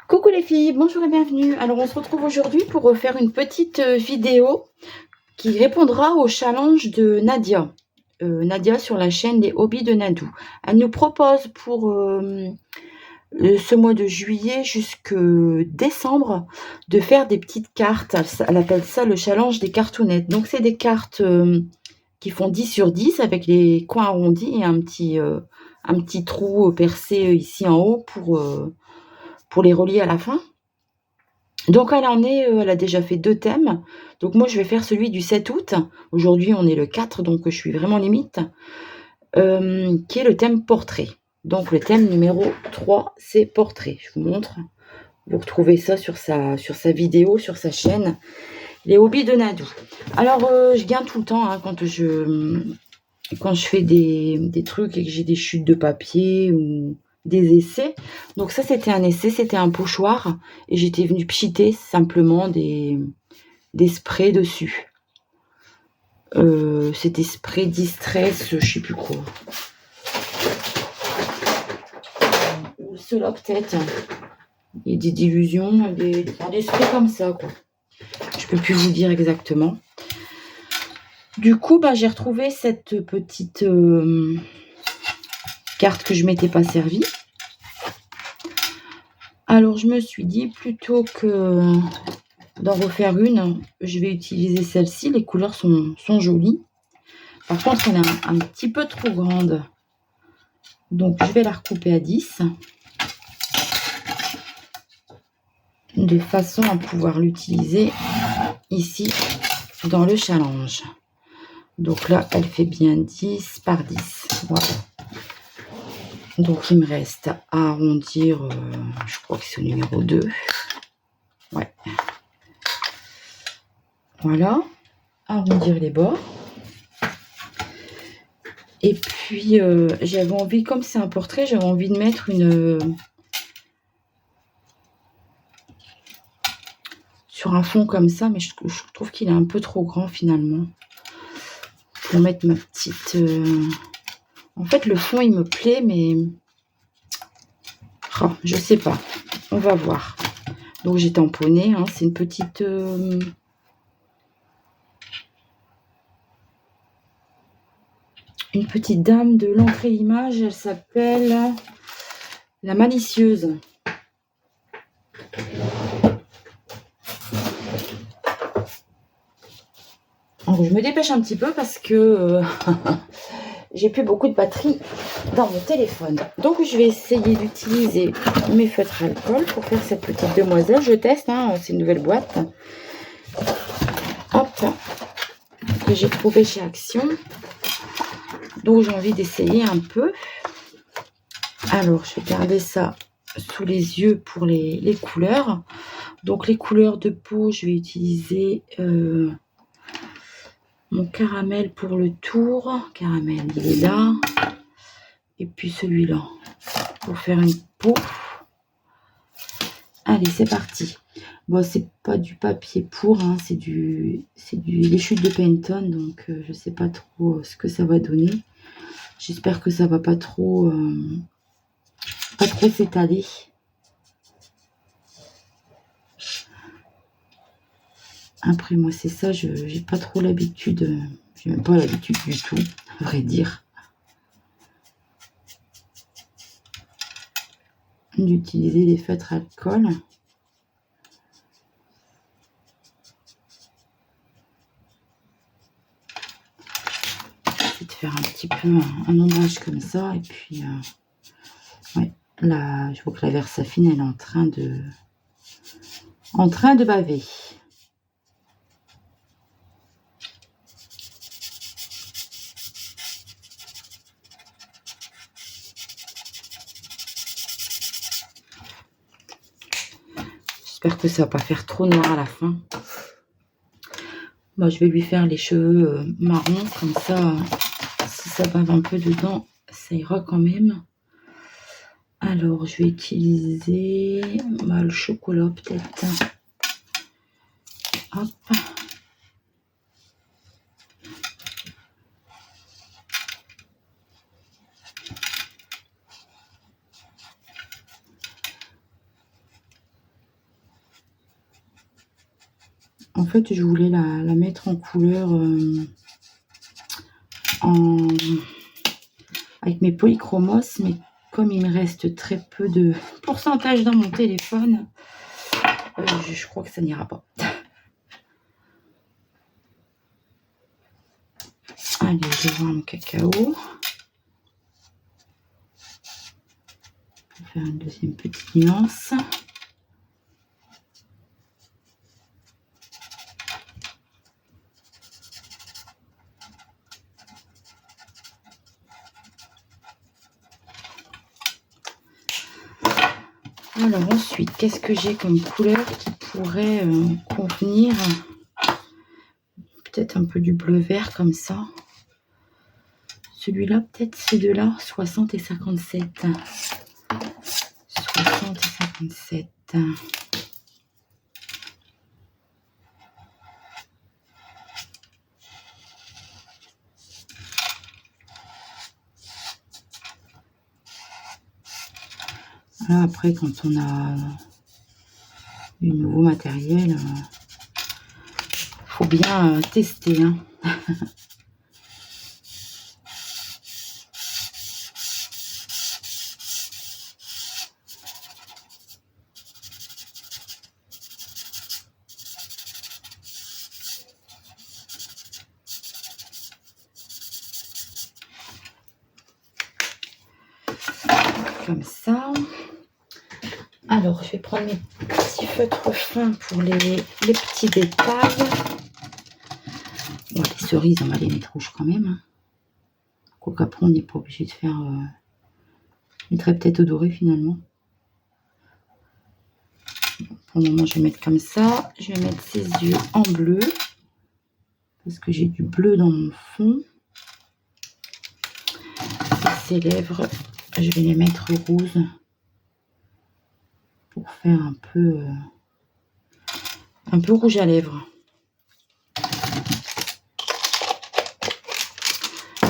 Coucou les filles, bonjour et bienvenue. Alors on se retrouve aujourd'hui pour refaire une petite vidéo qui répondra au challenge de Nadia. Nadia sur la chaîne des hobbies de Nadou. Elle nous propose pour ce mois de juillet jusque décembre de faire des petites cartes. Elle appelle ça le challenge des cartounettes. Donc c'est des cartes qui font 10 sur 10 avec les coins arrondis et un petit trou percé ici en haut pour les relier à la fin. Donc elle a déjà fait 2 thèmes. Donc moi je vais faire celui du 7 août. Aujourd'hui on est le 4, donc je suis vraiment limite. Qui est le thème portrait. Donc le thème numéro 3, c'est portrait. Je vous montre. Vous retrouvez ça sur sa vidéo, sur sa chaîne. Les hobbies de Nadou. Alors je gagne tout le temps quand je fais des trucs et que j'ai des chutes de papier ou des essais. Donc ça c'était un essai, c'était un pochoir et j'étais venue pchiter simplement des sprays dessus. C'était spray distress, je sais plus quoi. Ou cela peut-être. Il y a des dilutions, des sprays comme ça quoi. Je peux plus vous dire exactement. Du coup, j'ai retrouvé cette petite carte que je m'étais pas servie. Alors je me suis dit, plutôt que d'en refaire une, je vais utiliser celle-ci. Les couleurs sont jolies. Par contre, elle est un petit peu trop grande. Donc je vais la recouper à 10. De façon à pouvoir l'utiliser ici dans le challenge. Donc là, elle fait bien 10 par 10. Voilà. Donc il me reste à arrondir, je crois que c'est au numéro 2. Ouais. Voilà. Arrondir les bords. Et puis j'avais envie, comme c'est un portrait, j'avais envie de mettre sur un fond comme ça, mais je trouve qu'il est un peu trop grand finalement. Pour mettre ma petite... En fait, le fond, il me plaît, mais... Oh, je sais pas. On va voir. Donc, j'ai tamponné. C'est une petite... Une petite dame de l'entrée d'image. Elle s'appelle la malicieuse. Alors, je me dépêche un petit peu parce que j'ai plus beaucoup de batterie dans mon téléphone. Donc, je vais essayer d'utiliser mes feutres alcool pour faire cette petite demoiselle. Je teste, c'est une nouvelle boîte. Hop, que j'ai trouvé chez Action. Donc, j'ai envie d'essayer un peu. Alors, je vais garder ça sous les yeux pour les couleurs. Donc, les couleurs de peau, je vais utiliser mon caramel pour le tour. Caramel, il est là. Et puis celui-là pour faire une peau. Allez, c'est parti. Bon, c'est pas du papier pour, c'est les chutes de Pantone, donc je sais pas trop ce que ça va donner. J'espère que ça va pas trop s'étaler. Après, moi, c'est ça, j'ai pas trop l'habitude, j'ai même pas l'habitude du tout, à vrai dire, d'utiliser les feutres alcool. De faire un petit peu un ombrage comme ça, et puis ouais, là, je vois que la Versafine, elle est en train de baver. J'espère que ça va pas faire trop noir à la fin. Je vais lui faire les cheveux marrons, comme ça, si ça bave un peu dedans, ça ira quand même. Alors, je vais utiliser le chocolat peut-être. Hop. En fait, je voulais la mettre en couleur avec mes polychromos, mais comme il me reste très peu de pourcentage dans mon téléphone, je crois que ça n'ira pas. Allez, je vais voir mon cacao. Je vais faire une deuxième petite nuance. Alors ensuite, qu'est-ce que j'ai comme couleur qui pourrait convenir? Peut-être un peu du bleu vert comme ça. Celui-là, peut-être ces deux-là, 60 et 57. 60 et 57. Là, après, quand on a du nouveau matériel, faut bien tester, hein. Comme ça. Alors, je vais prendre mes petits feutres fins pour les petits détails. Bon, les cerises, on va les mettre rouges quand même. Quoique après, on n'est pas obligé de faire... Je mettrais peut-être au doré finalement. Pour le moment, je vais mettre comme ça. Je vais mettre ses yeux en bleu. Parce que j'ai du bleu dans mon fond. Et ses lèvres, je vais les mettre roses. Pour faire un peu rouge à lèvres.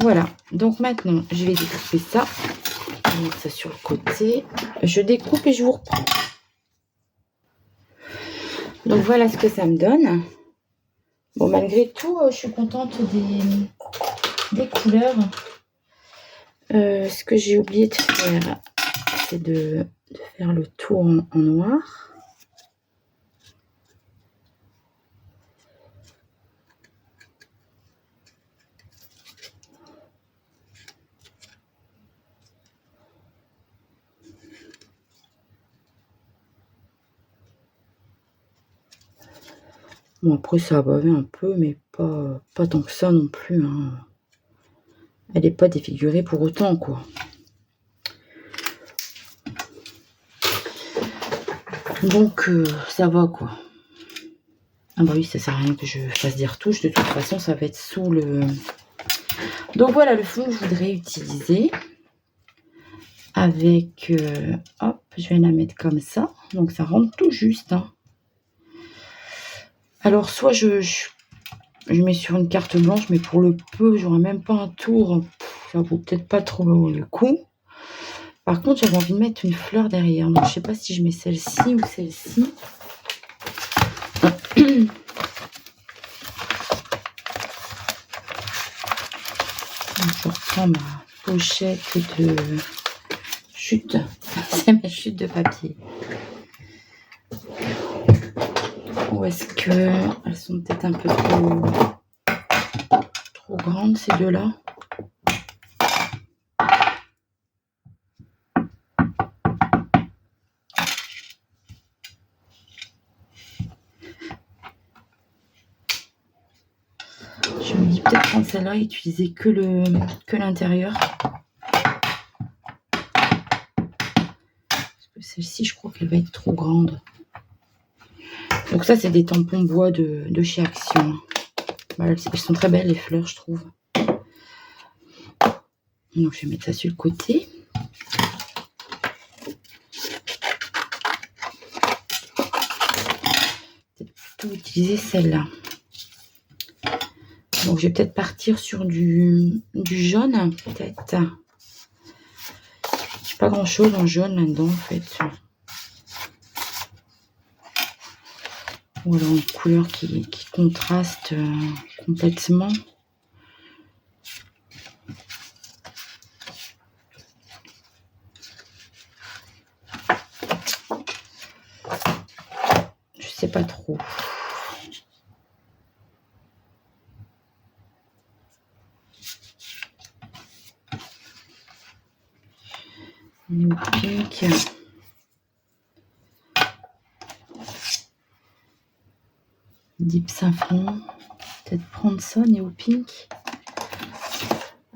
Voilà, donc maintenant je vais découper ça. Je vais mettre ça sur le côté. Je découpe et je vous reprends. Donc voilà ce que ça me donne. Bon, malgré tout, je suis contente des couleurs. Ce que j'ai oublié de faire, c'est de faire le tour en noir. Bon, après, ça a bavé un peu, mais pas tant que ça non plus, hein. Elle n'est pas défigurée pour autant, quoi. Donc, ça va, quoi. Ah bah oui, ça sert à rien que je fasse des retouches. De toute façon, ça va être sous le... Donc, voilà le fond que je voudrais utiliser. Avec... hop, je vais la mettre comme ça. Donc, ça rentre tout juste, hein. Alors, soit je mets sur une carte blanche, mais pour le peu, j'aurais même pas un tour. Ça vaut peut-être pas trop le coup. Par contre, j'avais envie de mettre une fleur derrière. Donc, je sais pas si je mets celle-ci ou celle-ci. Je reprends ma pochette de chute. C'est ma chute de papier. Ou est-ce que elles sont peut-être un peu trop grandes, ces deux-là? Je me dis peut-être prendre celle-là et utiliser que l'intérieur. Parce que celle-ci, je crois qu'elle va être trop grande. Donc ça, c'est des tampons bois de chez Action. Voilà, elles sont très belles, les fleurs, je trouve. Donc, je vais mettre ça sur le côté. Peut-être plutôt utiliser celle-là. Donc, je vais peut-être partir sur du jaune, peut-être. J'ai pas grand-chose en jaune là-dedans, en fait. Ou alors une couleur qui contraste complètement. Je sais pas trop. Néo pink. Deep safran. Peut-être prendre ça, néo pink.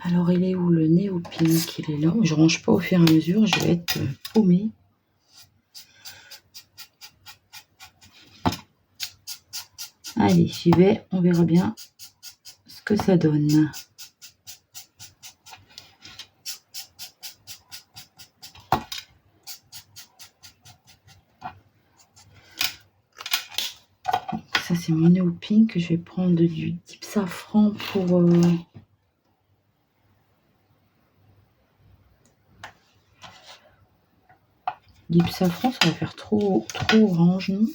Alors il est où le néo pink? Il est là. Je range pas au fur et à mesure. Je vais être paumée. Allez, j'y vais. On verra bien ce que ça donne. Ça c'est mon néo pink. Je vais prendre du deep safran pour deep safran. Ça va faire trop orange, non?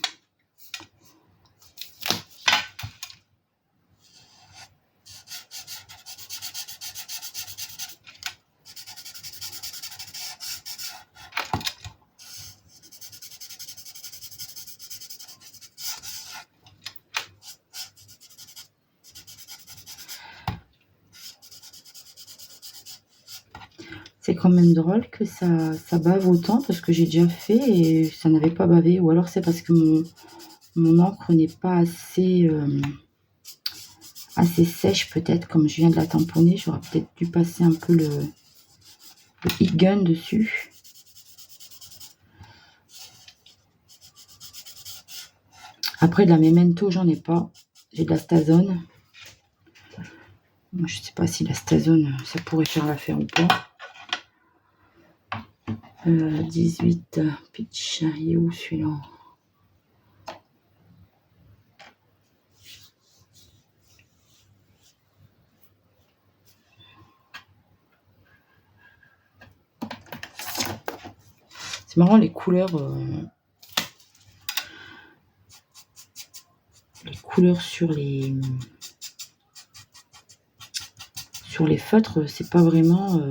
C'est quand même drôle que ça bave autant parce que j'ai déjà fait et ça n'avait pas bavé. Ou alors c'est parce que mon encre n'est pas assez sèche peut-être. Comme je viens de la tamponner, j'aurais peut-être dû passer un peu le heat gun dessus. Après de la Memento, j'en ai pas. J'ai de la Stazone. Moi, je sais pas si la Stazone, ça pourrait faire l'affaire ou pas. 18 pitch, il est où celui-là? C'est marrant les couleurs sur les feutres, c'est pas vraiment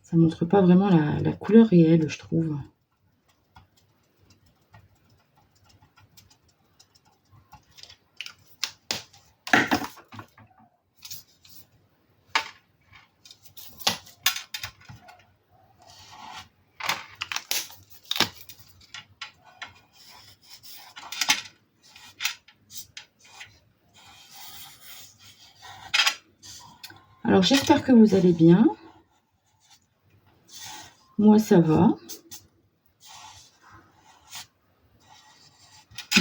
ça montre pas vraiment la couleur réelle, je trouve. Alors j'espère que vous allez bien. Moi ça va.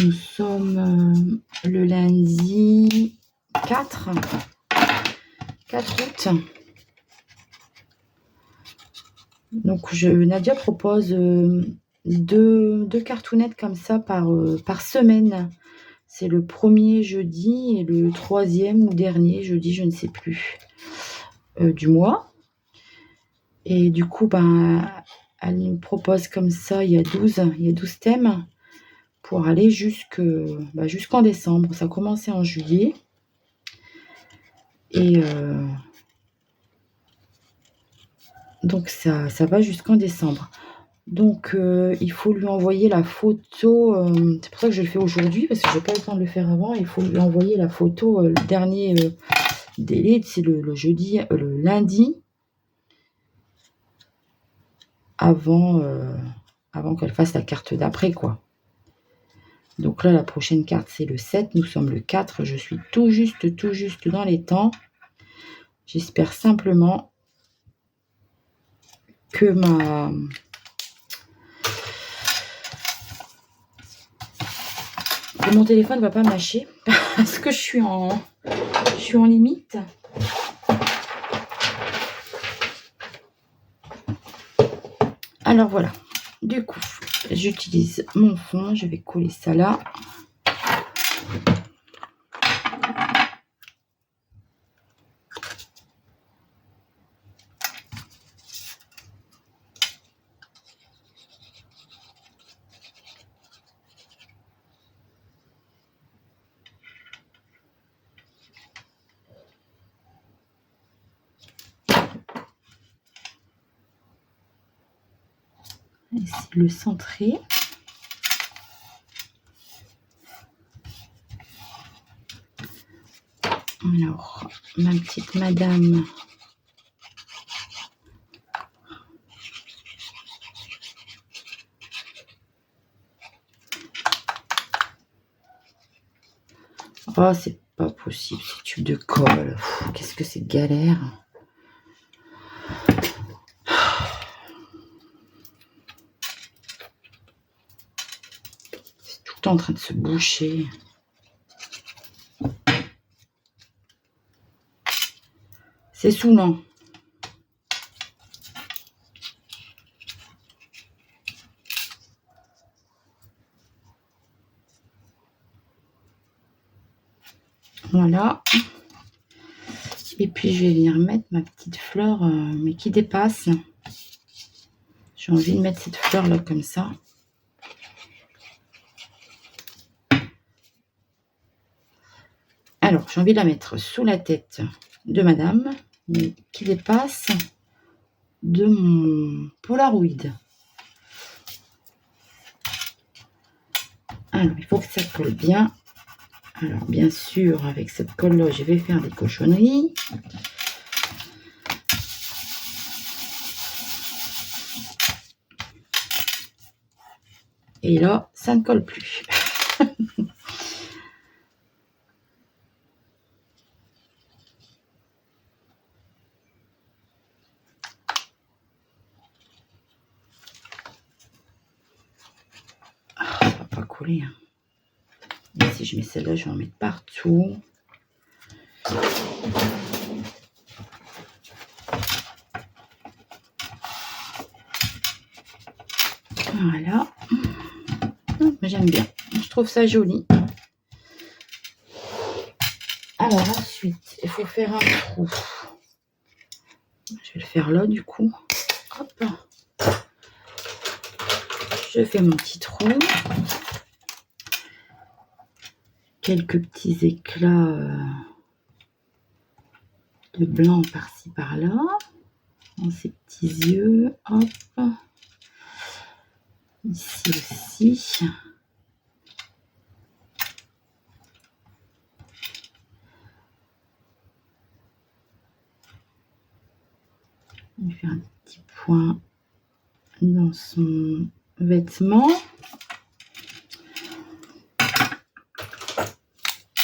Nous sommes le lundi 4 août. Donc Nadia propose deux cartounettes comme ça par semaine. C'est le premier jeudi et le troisième ou dernier jeudi, je ne sais plus, du mois. Et du coup, elle nous propose comme ça, il y a 12 thèmes pour aller jusqu'en décembre. Ça a commencé en juillet. Et donc, ça va jusqu'en décembre. Donc, il faut lui envoyer la photo. C'est pour ça que je le fais aujourd'hui, parce que je n'ai pas eu le temps de le faire avant. Il faut lui envoyer la photo, le dernier délai, c'est le lundi, avant qu'elle fasse la carte d'après, quoi. Donc là, la prochaine carte, c'est le 7. Nous sommes le 4. Je suis tout juste dans les temps. J'espère simplement que mon téléphone ne va pas mâcher parce que je suis en limite. Alors voilà. Du coup, j'utilise mon fond. Je vais coller ça là. essayer de le centrer. Alors, ma petite madame. Oh, c'est pas possible, ces tubes de colle. Qu'est-ce que c'est galère. C'est tout le temps en train de se boucher. C'est saoulant. Voilà. Et puis je vais venir mettre ma petite fleur, mais qui dépasse. J'ai envie de mettre cette fleur là comme ça. Alors, j'ai envie de la mettre sous la tête de madame, mais qui dépasse de mon Polaroid. Alors, il faut que ça colle bien. Alors, bien sûr, avec cette colle-là, je vais faire des cochonneries. Et là, ça ne colle plus. Ça va pas coller. Hein. Et si je mets celle-là, je vais en mettre partout. Voilà. J'aime bien. Je trouve ça joli. Alors ensuite, il faut faire un trou. Je vais le faire là du coup. Hop. Je fais mon petit trou. Quelques petits éclats de blanc par-ci par-là. Dans ces petits yeux. Hop. Ici aussi. On va faire un petit point dans son vêtement.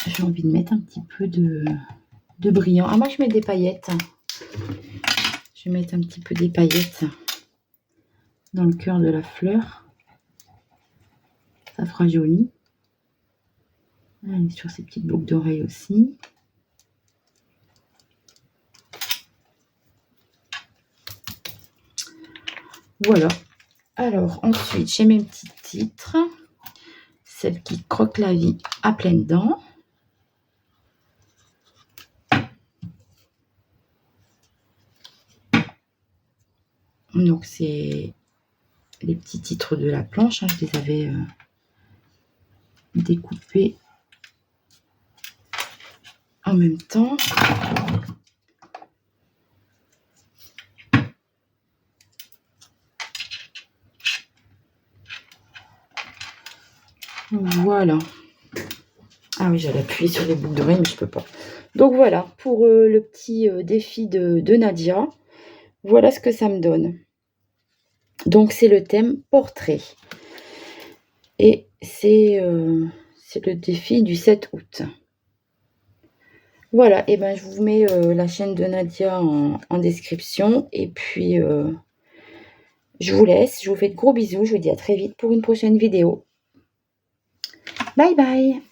J'ai envie de mettre un petit peu de brillant. Ah, moi, je mets des paillettes. Je vais mettre un petit peu des paillettes dans le cœur de la fleur. Ça fera joli. Allez, sur ces petites boucles d'oreilles aussi. Voilà. Alors, ensuite, j'ai mes petits titres. Celle qui croque la vie à pleines dents. Donc, c'est les petits titres de la planche. Hein, je les avais découpés en même temps. Voilà. Ah oui, j'allais appuyer sur les boucles d'oreilles, mais je peux pas. Donc voilà, pour le petit défi de Nadia. Voilà ce que ça me donne. Donc c'est le thème portrait. Et c'est le défi du 7 août. Voilà, et ben je vous mets la chaîne de Nadia en description. Et puis je vous laisse, je vous fais de gros bisous. Je vous dis à très vite pour une prochaine vidéo. Bye bye.